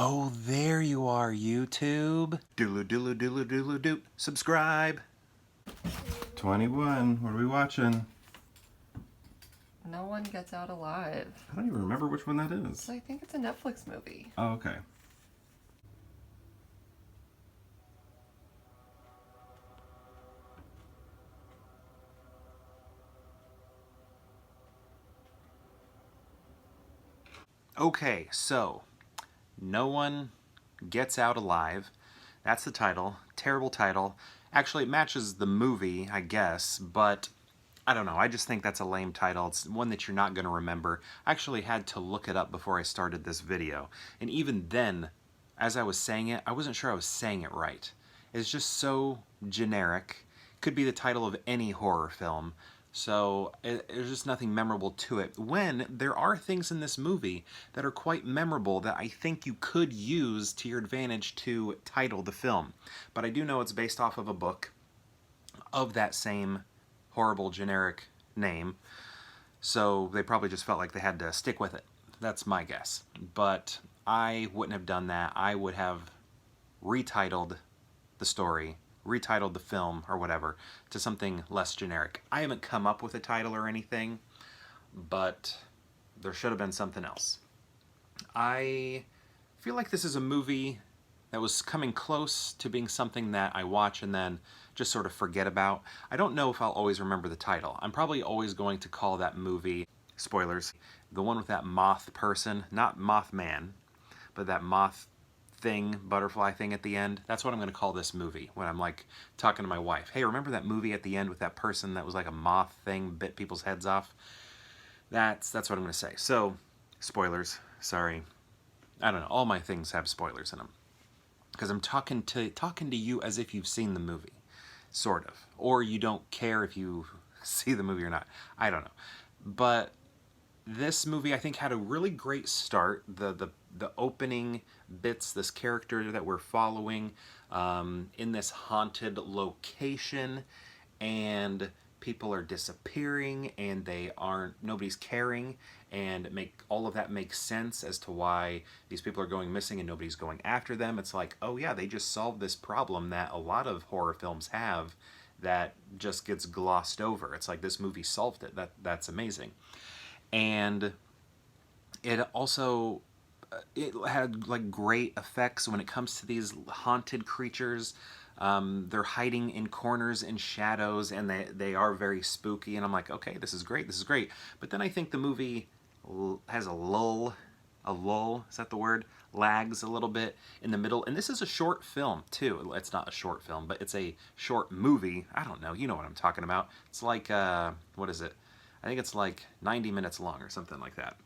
Oh, there you are, YouTube. Doodle doodle doodle doodle doot. Subscribe. 21. What are we watching? No one gets out alive. I don't even remember which one that is. So I think it's a Netflix movie. Oh, okay. Okay, so no one gets out alive. That's the title. Terrible title. Actually, it matches the movie, I guess, but I don't know. I just think that's a lame title. It's one that you're not going to remember. I actually had to look it up before I started this video. And even then, as I was saying it, I wasn't sure I was saying it right. It's just so generic. Could be the title of any horror film. So there's just nothing memorable to it. When there are things in this movie that are quite memorable that I think you could use to your advantage to title the film. But I do know it's based off of a book of that same horrible generic name. So they probably just felt like they had to stick with it. That's my guess. But I wouldn't have done that. I would have retitled the story, retitled the film or whatever to something less generic. I haven't come up with a title or anything, but there should have been something else. I feel like this is a movie that was coming close to being something that I watch and then just sort of forget about. I don't know if I'll always remember the title. I'm probably always going to call that movie, spoilers, the one with that moth person, not Mothman, but that moth thing, butterfly thing at the end. That's what I'm going to call this movie when I'm like talking to my wife. Hey, remember that movie at the end with that person that was like a moth thing, bit people's heads off? That's what I'm going to say. So, spoilers, sorry. I don't know, all my things have spoilers in them. Because I'm talking to you as if you've seen the movie, sort of. Or you don't care if you see the movie or not. I don't know. But this movie, I think, had a really great start. The opening bits, this character that we're following in this haunted location, and people are disappearing, and nobody's caring, and all of that makes sense as to why these people are going missing and nobody's going after them. It's like, oh yeah, they just solved this problem that a lot of horror films have that just gets glossed over. It's like this movie solved it. That's amazing. And it also it had like great effects when it comes to these haunted creatures. They're hiding in corners and shadows, and they are very spooky. And I'm like, okay, this is great, this is great. But then I think the movie has a lull, is that the word? Lags a little bit in the middle. And this is a short film too. It's not a short film, but it's a short movie. I don't know, you know what I'm talking about. It's like, what is it? I think it's like 90 minutes long or something like that.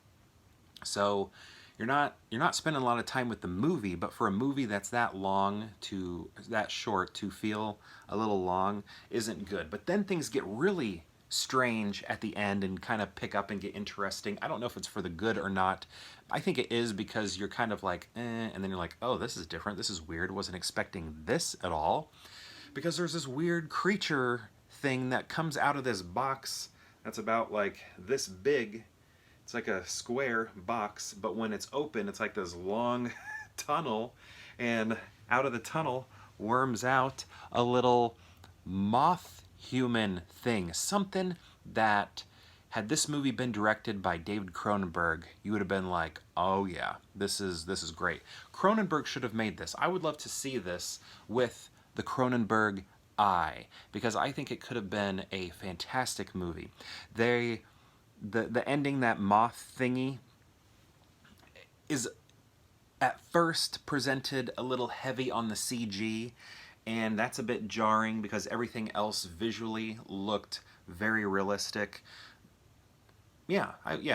So you're not spending a lot of time with the movie, but for a movie that's that short to feel a little long isn't good. But then things get really strange at the end and kind of pick up and get interesting. I don't know if it's for the good or not. I think it is, because you're kind of like, and then you're like, oh, this is different. This is weird. Wasn't expecting this at all. Because there's this weird creature thing that comes out of this box that's about like this big. It's like a square box, but when it's open, it's like this long tunnel, and out of the tunnel worms out a little moth human thing. Something that, had this movie been directed by David Cronenberg, you would have been like, oh yeah, this is great. Cronenberg should have made this. I would love to see this with the Cronenberg eye, because I think it could have been a fantastic movie. The ending, that moth thingy, is at first presented a little heavy on the CG, and that's a bit jarring because everything else visually looked very realistic. Yeah,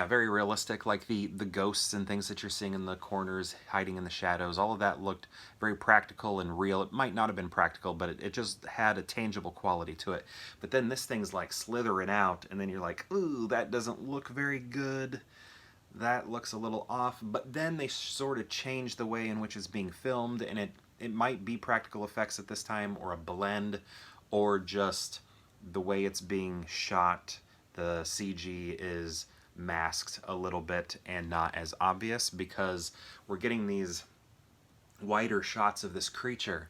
very realistic, like the ghosts and things that you're seeing in the corners, hiding in the shadows, all of that looked very practical and real. It might not have been practical, but it just had a tangible quality to it. But then this thing's like slithering out, and then you're like, ooh, that doesn't look very good. That looks a little off. But then they sort of change the way in which it's being filmed, and it might be practical effects at this time, or a blend, or just the way it's being shot. The CG is masked a little bit and not as obvious, because we're getting these wider shots of this creature,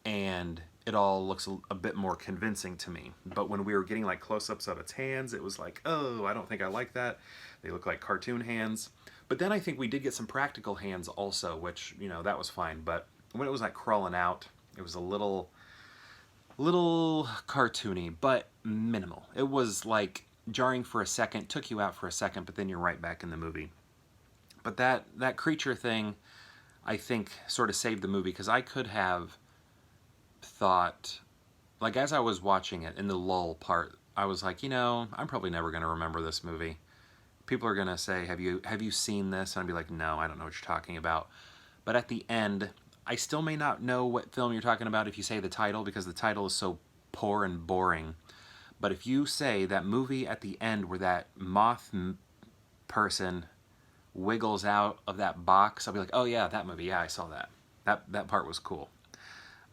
and it all looks a bit more convincing to me. But when we were getting like close-ups of its hands, it was like, oh, I don't think I like that. They look like cartoon hands. But then I think we did get some practical hands also, which, you know, that was fine. But when it was like crawling out, it was a little cartoony, but minimal. It was like jarring for a second, took you out for a second, but then you're right back in the movie. But that creature thing, I think, sort of saved the movie, because I could have thought, like, as I was watching it in the lull part, I was like, you know, I'm probably never going to remember this movie. People are going to say, have you seen this? And I'd be like, no, I don't know what you're talking about. But at the end, I still may not know what film you're talking about if you say the title, because the title is so poor and boring. But if you say that movie at the end where that moth person wiggles out of that box, I'll be like, oh yeah, that movie, yeah, I saw that. That part was cool.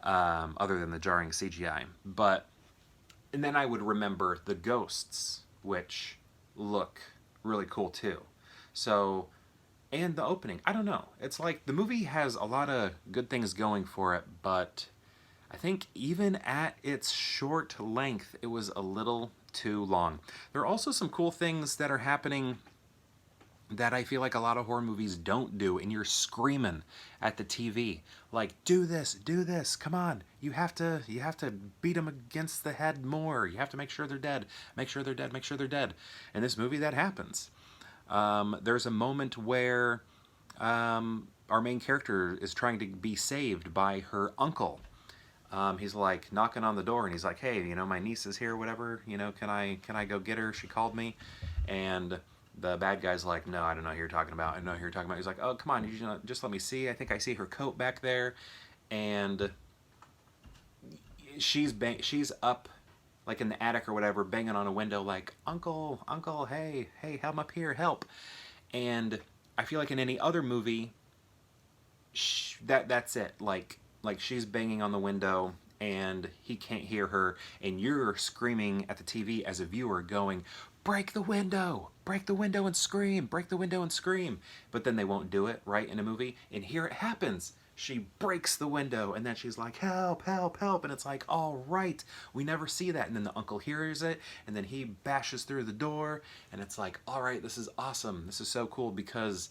Other than the jarring CGI. But, and then I would remember the ghosts, which look really cool too. So, and the opening, I don't know. It's like the movie has a lot of good things going for it, but I think even at its short length, it was a little too long. There are also some cool things that are happening that I feel like a lot of horror movies don't do, and you're screaming at the TV like, do this, come on, you have to beat them against the head more, you have to make sure they're dead, make sure they're dead, make sure they're dead. In this movie, that happens. There's a moment where our main character is trying to be saved by her uncle. He's like knocking on the door, and he's like, hey, you know, my niece is here, whatever, you know, can I go get her, she called me. And the bad guy's like, no, I don't know who you're talking about. I don't know who you're talking about. He's like, oh, come on, you just let me see. I think I see her coat back there. And she's up like in the attic or whatever, banging on a window like, uncle, hey, help up here, help. And I feel like in any other movie, that's it. Like she's banging on the window and he can't hear her, and you're screaming at the TV as a viewer going, break the window and scream, break the window and scream. But then they won't do it, right, in a movie. And here it happens. She breaks the window, and then she's like, help, help, help. And it's like, all right, we never see that. And then the uncle hears it, and then he bashes through the door, and it's like, all right, this is awesome. This is so cool, because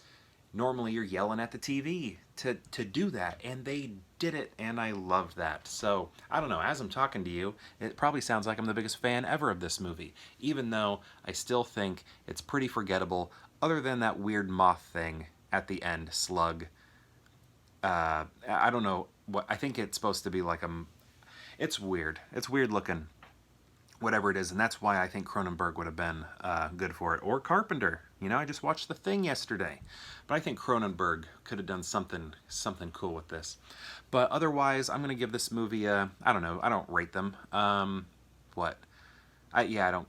normally you're yelling at the TV to do that, and they did it, and I loved that. So, I don't know, as I'm talking to you, it probably sounds like I'm the biggest fan ever of this movie, even though I still think it's pretty forgettable, other than that weird moth thing at the end, slug. I don't know, what I think it's supposed to be like it's weird. It's weird looking, whatever it is, and that's why I think Cronenberg would have been good for it, or Carpenter. You know, I just watched The Thing yesterday, but I think Cronenberg could have done something cool with this. But otherwise, I'm gonna give this movie a, I don't know, I don't rate them. What? I don't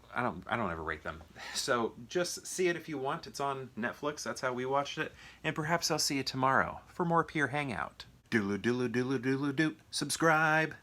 ever rate them. So just see it if you want. It's on Netflix. That's how we watched it, and perhaps I'll see you tomorrow for more Pure Hangout. Doodle doodle doodle doodle doot. Subscribe.